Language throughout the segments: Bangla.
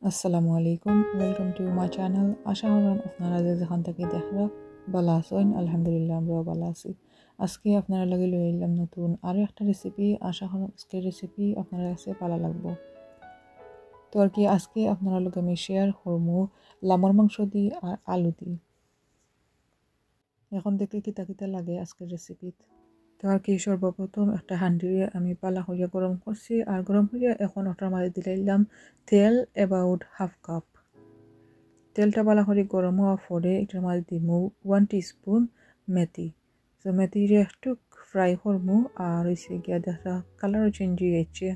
আসসালামু আলাইকুম ওয়েলকাম টু মাই চ্যানেল আশা করেন আপনারা যে যেখান থেকে দেখরা ভালো আছেন আলহামদুলিল্লাহ আমরাও ভালো আছি আজকে আপনারা লাগে লই এলাম নতুন আরও একটা রেসিপি আশা করেন আজকের রেসিপি আপনারা কাছে ভালো লাগবো তো আর কি আজকে আপনারা লগে আমি শেয়ার করবো লামর মাংস দি আর আলু দি এখন দেখলে কিতা কিতা লাগে আজকের রেসিপিত তো আর কি সর্বপ্রথম একটা হান্ডিরে আমি পালা হইয়া গরম করছি আর গরম হইয়া এখন ওটার মাঝে দিলাম তেল অ্যাবাউট হাফ কাপ তেলটা ভালো করে গরম হওয়ার পরে এটার মাঝে দিব 1 টিস্পুন মেথি তো মেথিটা একটু ফ্রাই করবো আর হচ্ছে গিয়া দেখা কালারও চেঞ্জ হয়ে যাচ্ছে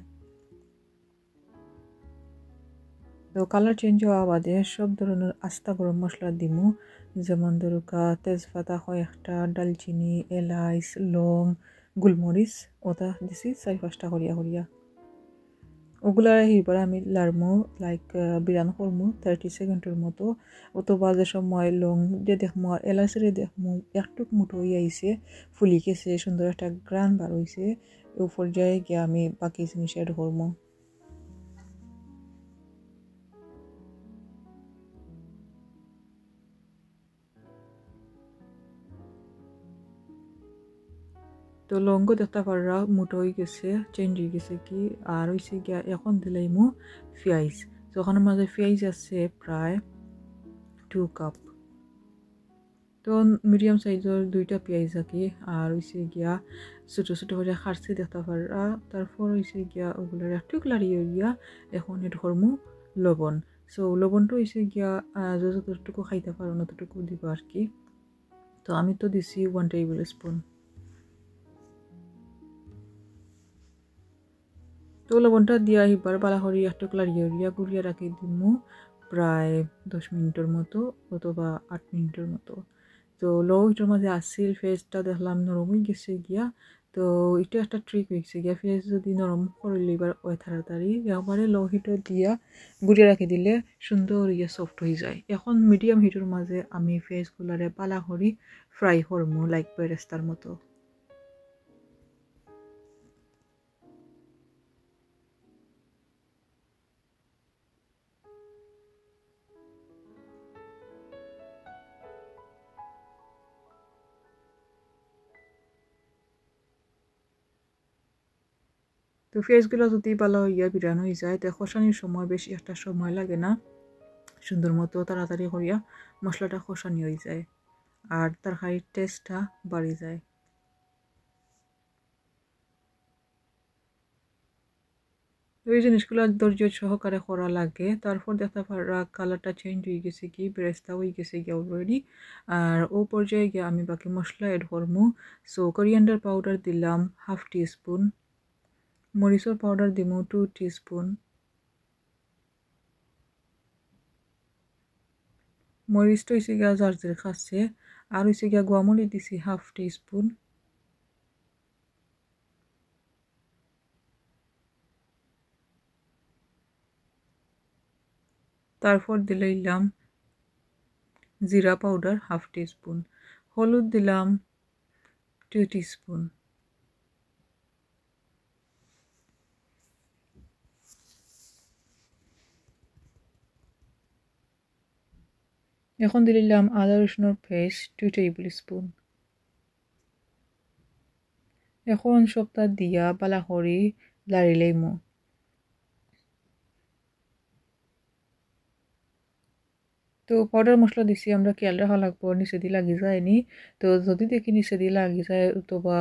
তো কালার চেঞ্জ হওয়া বাদে সব ধরনের আস্তা গরম মশলা দিব যেমন ধরুকা তেজপাতা কয়েকটা ডালচিনি এলাচ লং গোলমরিচ ওটা দিছি 4-5টা করিয়া করিয়া ওগুলা এবার আমি লাড়মু লাইক বিরান করমু 30 সেকেন্ডের মতো অথবা যে সময় লং দিয়ে দেখমু আর এলাচেরে দেখমু একটুক মুঠো হয়ে আইছে ফুলি গেছে সুন্দর একটা গ্রান বার হয়েছে এই পর্যায়ে গিয়ে আমি বাকি জিনিস অ্যাড করমু তো লঙ্গ দেখতে পাররা মুঠো হয়ে গেছে চেঞ্জ হয়ে গেছে কি আর হয়েছে গিয়া এখন দিলাইমু পেঁয়াজ তো ওখানের মাঝে পেঁয়াজ আছে প্রায় 2 কাপ তো মিডিয়াম সাইজের 2টা পেঁয়াজ আঁকি আর হয়েছে গিয়া ছোটো ছোটো করে খারছি দেখতে পারা তারপর হয়েছে গিয়া ওগুলোর একটু লাড়িয়ে গিয়া এখন এর করমু লবণ সো লবণটা হয়েছে গিয়া যতটুকু খাইতে পারো ততটুকু দিব আর কি তো আমি তো দিছি 1 টেবিল স্পুন তো লবণটা দিয়া এবার বালা করি একটু লাড়িয়ে গুড়িয়ে রাখি দিমু প্রায় 10 মিনিটের মতো অথবা 8 মিনিটের মতো তো লো হিটের মাঝে আসিল ফেসটা দেখলাম নরম হয়ে গেছে গিয়া তো এটা একটা ট্রিক হয়েছে গিয়া ফেস যদি নরম করলে এবার ওই তাড়াতাড়ি একবারে লো হিটে দিয়া গুড়িয়ে রাখি দিলে সুন্দর ইয়ে সফট হয়ে যায় এখন মিডিয়াম হিটের মাঝে আমি ফেসগুলারে পালা করি ফ্রাই করমু লাইক বেরেস্তার মতো তো ফেসগুলো যদি ভালো হইয়া বিরান হয়ে যায় তো খসানির সময় বেশি একটা সময় লাগে না সুন্দর মতো তাড়াতাড়ি করিয়া মশলাটা খসানি হয়ে যায় আর তরকারির টেস্টটা বাড়ি যায় এই জিনিসগুলো ধৈর্য সহকারে করা লাগে তারপর দেখতে পারা কালারটা চেঞ্জ হয়ে গেছে কি বেরেস্তা হয়ে গেছে গিয়ে অলরেডি আর ও পর্যায়ে গিয়ে আমি বাকি মশলা এড করবো সো কোরিয়ান্ডার পাউডার দিলাম 1/2 টিস্পুন মরিচের পাউডার দিব 2 টিস্পুন মরিচটা হয়েছে গিয়া যার যার খাচ্ছে আর হয়েছে গিয়া গোয়ামরিচ দিছি 1/2 টিস্পুন তারপর দিলাম জিরা পাউডার 1/2 টিস্পুন হলুদ দিলাম 2 টিস্পুন এখন দিলাম আদা রসুনের পেস্ট 2 টেবিল স্পুন এখন সবটা দিয়া বালা করি লাড়ি লইমু তো পাউডার মশলা দিছি আমরা খেয়াল রাখা লাগবো নিচে দিয়ে লাগি যায়নি তো যদি দেখি নিচে দিয়ে লাগি যায় অথবা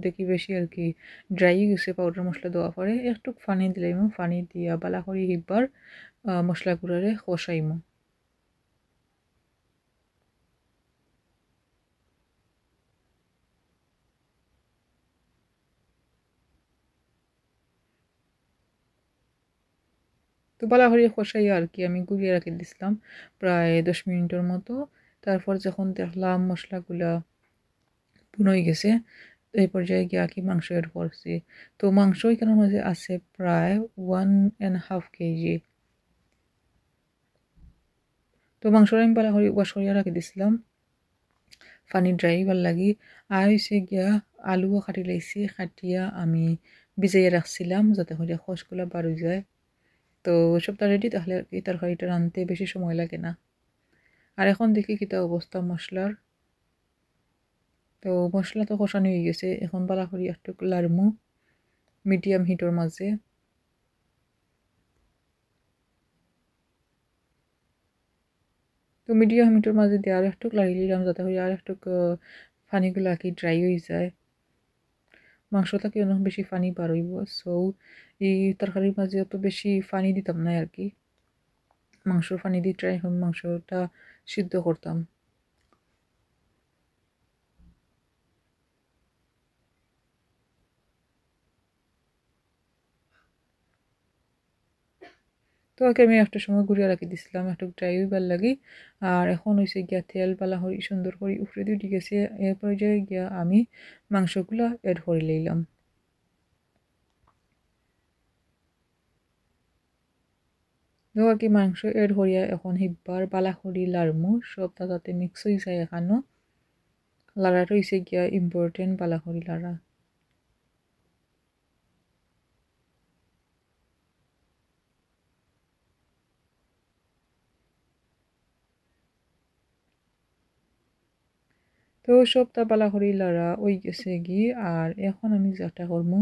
দেখি বেশি আর কি ড্রাই গেছে পাউডার মশলা দেওয়া পরে একটু পানি দিলাইমু পানি দিয়া বালা করি এবার মশলা গুঁড়ারে কষাইমু তো বালা করে কষাই আর কি আমি গুলিয়ে রাখি দিছিলাম প্রায় 10 মিনিটের মতো তারপর যখন দেখলাম মশলাগুলা বুন হয়ে গেছে এই পর্যায়ে গিয়ে কি মাংস এড করছি তো মাংস এখানের মাঝে আছে প্রায় 1.5 কেজি তো মাংসটা আমি ভালো করে ওয়াশ করিয়া রাখি দিছিলাম পানি ড্রাই ভাল লাগি আর হয়েছে গিয়া আলুও কাটি লাইছি কাটিয়া আমি ভিজাইয়া রাখছিলাম যাতে করে খসগুলা বার হয়ে যায় তো সবটা রেডি, তাহলে আর কি তরকারিটা রাঁধতে বেশি সময় লাগে না। আর এখন দেখি কিতা অবস্থা মশলার। তো মশলা তো কষানো হয়ে গেছে, এখন বালা করি একটু লাড়মু মিডিয়াম হিটর মাঝে। তো মিডিয়াম হিটর মাঝে দিয়ে আর একটু লাড়ি দিলাম, যাতে করে আর একটু পানিগুলো আর কি ড্রাই হয়ে যায়। মাংসটা কি অনেক বেশি পানি বার হইব, সো এই তরকারির মাঝে অত বেশি পানি দিতাম না আর কি। মাংসর পানি দিয়ে ট্রাই এখন মাংসটা সিদ্ধ করতাম। তো ওকে আমি একটা সময় ঘুরিয়ে রাখি দিছিলাম একটু ড্রাই হইবার লাগি। আর এখন হয়েছে গিয়া তেল বালা হরি সুন্দর করে উপরে দিয়ে উঠে গেছে। এরপরে যে গিয়া আমি মাংসগুলা এড করে লইলাম। তো আর কি মাংস এড করিয়া এখন হিব্বার বালা করি লাড়মু, সব তাতে মিক্স হয়ে যায় এখানো। লাড়াটা হয়েছে গিয়া ইম্পর্টেন্ট, বালা করি লাড়া। তো সবটা বালা করি লাড়া ওই গেছে গি। আর এখন আমি যেটা করবো,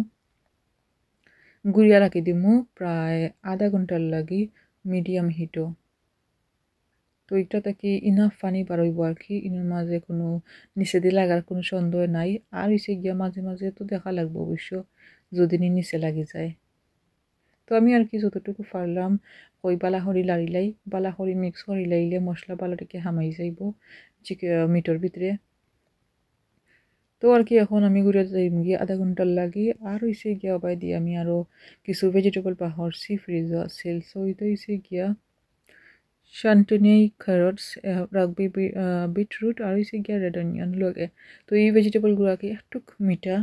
গুড়িয়া রাখি দিমু প্রায় আধা ঘন্টার লাগি মিডিয়াম হিটও। তো এটা থেকে ইনাফ পানি বাড়াইব আর কি, ইনার মাঝে কোনো নিচে দিয়ে লাগার কোনো সন্দেহ নাই। আর হইছে গিয়া মাঝে মাঝে তো দেখা লাগবে অবশ্য, যদি নিচে লাগি যায়। তো আমি আর কি যতটুকু পারলাম ওই বালাহরি লাড়িলাই, বালাহরি মিক্স করি লাইলে মশলা বালাটিকে হামাই যাইব মিটর ভিতরে। তো আর কি এখন আমি ঘুরে যাইম গিয়ে আধা ঘন্টার লাগি। আর হইছে গিয়া বাই দিয়ে আমি আরও কিছু ভেজিটেবল পাহরছি ফ্রিজে আছে, সো এটা হইছে গিয়া শান্টনি, ক্যারটস রাখবি, বিটরুট আর হইছে গিয়া রেড অনিয়ন লগে। তো এই ভেজিটেবলগুলোকে একটু মিঠা,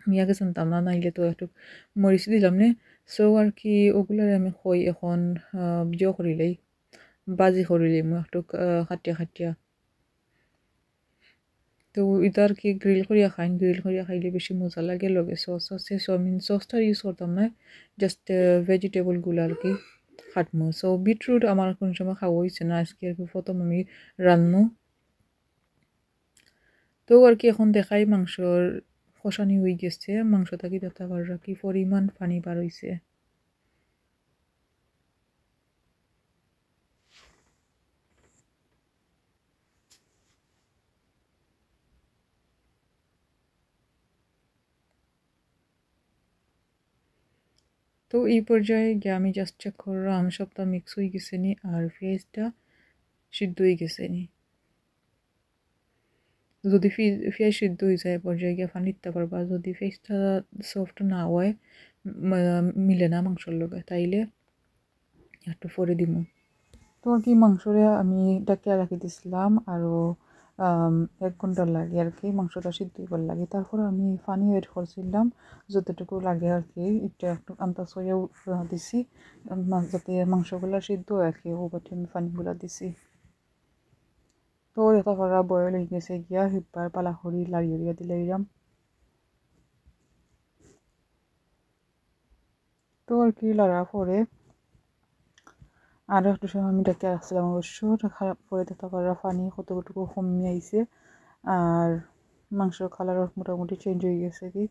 আমি আগে জানতাম না, নাইলে তো একটু মরিচ দিলাম নে। সো আর কি ওগুলার আমি কই এখন ভিডিও করিলাই, বাজি করিলাই মই একটু খাটিয়া খাটিয়া। তো এটা আর কি গ্রিল করিয়া খাইন, গ্রিল করিয়া খাইলে বেশি মজা লাগে। লগে সস আছে, সো আমি সসটা ইউজ করতাম না, জাস্ট ভেজিটেবলগুলো আর কি খাটমো। সো বিটরুট আমার কোন সময় খাওয়া হয়েছে না, আজকে আর কি প্রথম আমি রান্নু। তো আর কি এখন দেখাই মাংসর কষানি হয়ে গেছে, মাংসটা কি দেখতে পাররা কি পরিমাণ পানি বার হয়েছে। তো এই পর্যায়ে গিয়ে আমি জাস্ট চেক করলাম সবটা মিক্স হয়ে গেছে নি আর পেঁয়াজটা সিদ্ধ হয়ে গেছে নি। যদি পেঁয়াজ সিদ্ধ হয়ে যায় পর্যায়ে গিয়ে পানি দিতে পারবা, যদি পেঁয়াজটা সফট না হয় মিলে না মাংসর লগে, তাইলে একটু পরে দিব। তো আর কি মাংসরে আমি ডাকিয়া রাখি দিছিলাম আরও 1 ঘন্টা লাগে আর কি মাংসটা সিদ্ধ হইবার লাগে। তারপর আমি পানি এড করছিলাম যতটুকু লাগে আর কি, একটু আন্দাজ হয়েও দিছি যাতে মাংসগুলো সিদ্ধ হয় আর কি, ও বাটি আমি পানিগুলো দিছি। তো এটা করা বয়েল হয়ে গেছে গিয়া হিব্বার পালা করি লাড়িয়ে দিলাম। তো আর কি লাড়া পরে আরও একটু সময় আমি ডাকিয়ে রাখছিলাম অবশ্য, রাখার পরে দেখা করা পানি কতটুকু কমে আইছে আর মাংসের কালারও মোটামুটি চেঞ্জ হয়ে গেছে কি।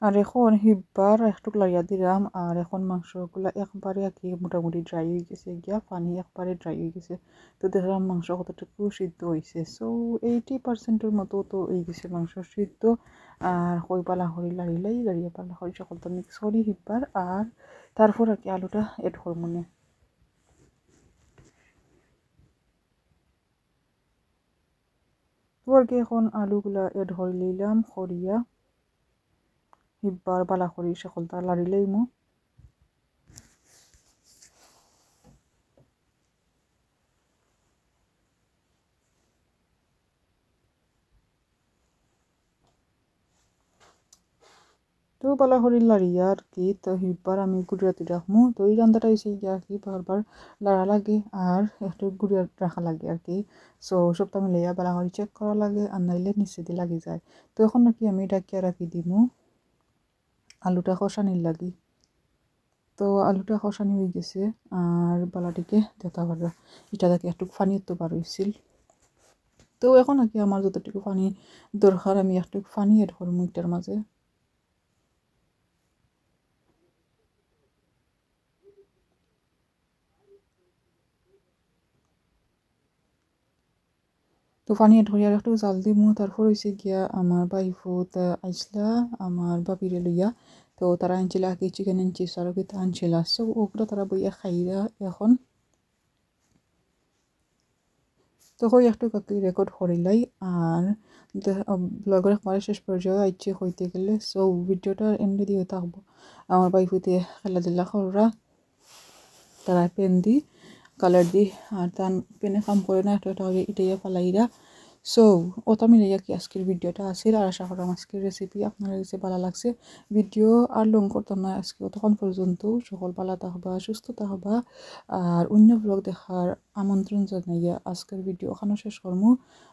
আর এখন হিব্বার একটু লাইয়া দিলাম। আর এখন মাংসগুলো একবারে আর কি মোটামুটি ড্রাই হয়ে গেছে গিয়া, পানি একবারে ড্রাই হয়ে গেছে। তো দেখলাম মাংস কতটুকু সিদ্ধ হয়েছে, সো 80%-এর মতো তো হয়ে গেছে মাংস সিদ্ধ। আর কই পালা করি লাড়িয়ে পালা করি সকলটা মিক্স করি হিব্বার। আর তারপর আর কি আলুটা এড করবো না। তো আর কি এখন আলুগুলা এড করে লইলাম করিয়া হিব্বার পালা করি সকলটা লাড়ি লইমু। তো বলা হরিল লাড়িয়া আর কি তো হিবার আমি গুড়িয়াতে রাখবো তো এই রান্নাটা হয়েছে গিয়া আর কি বারবার লাড়া লাগে আর একটু গুড়িয়া রাখা লাগে আর কি সো সবটা মিলাইয়া বালা করে চেক করা লাগে আর নাইলে নিচে দিয়ে লাগি যায় তো এখন আর কি আমি ডাকিয়া রাখি দিমু আলুটা কষানির লাগি তো আলুটা কষানি হয়ে গেছে আর বালাটিকে দেতা পারা এটা থেকে একটু পানি তো বার হয়েছিল তো এখন আর কি আমার যতটুকু পানি দরকার আমি একটু পানি এড করবো এটার মাঝে তো পানি এড করি আর একটু জাল দিমু তারপর হয়েছে গিয়া আমার বাইফুত আইসলা আমার বাপিরে লইয়া তো তারা আনছিল আগে চিকেন আনছি সারকিতা আনছিল সো ওগুলো তারা বইয়া খাইরা এখন তো হই একটু কাকি রেকর্ড করিলাই আর ব্লগের একবারে শেষ পর্যায়ে আইছে হইতে গেলে সো ভিডিওটা এন্ডে দিয়ে থাকবো আমার বাইফুতে খেলাধুলা করা তারা পেন দি কালার দি আর তার পেনে কাম করে না একটা একটা ইটাইয়া ফালাইরা সো ওটা মিলাইয়া কি আজকের ভিডিওটা আসিল আর আশা করাম আজকের রেসিপি আপনার কাছে ভালো লাগছে ভিডিও আর লং করতাম না আজকে তখন পর্যন্ত সকল ভালো থাকবা সুস্থ থাকবা আর অন্য ব্লগ দেখার আমন্ত্রণ জানাইয়া আজকের ভিডিও ওখানে শেষ করবো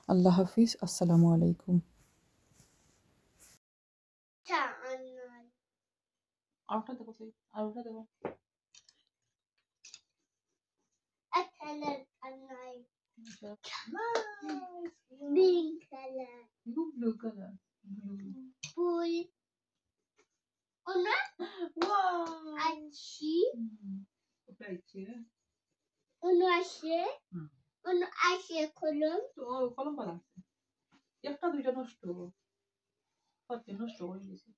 আল্লাহ হাফিজ আসসালামু আলাইকুম আরেকটা দেখো আরেকটা দেখো Pink color. Blue color. Blue. Full. Ona? Wow. Achi. Achi. Ono ashe. Ono ashe kolom. তো কলম পালা একটা দুইটা নষ্ট হচ্ছে নষ্ট হয়ে গেছে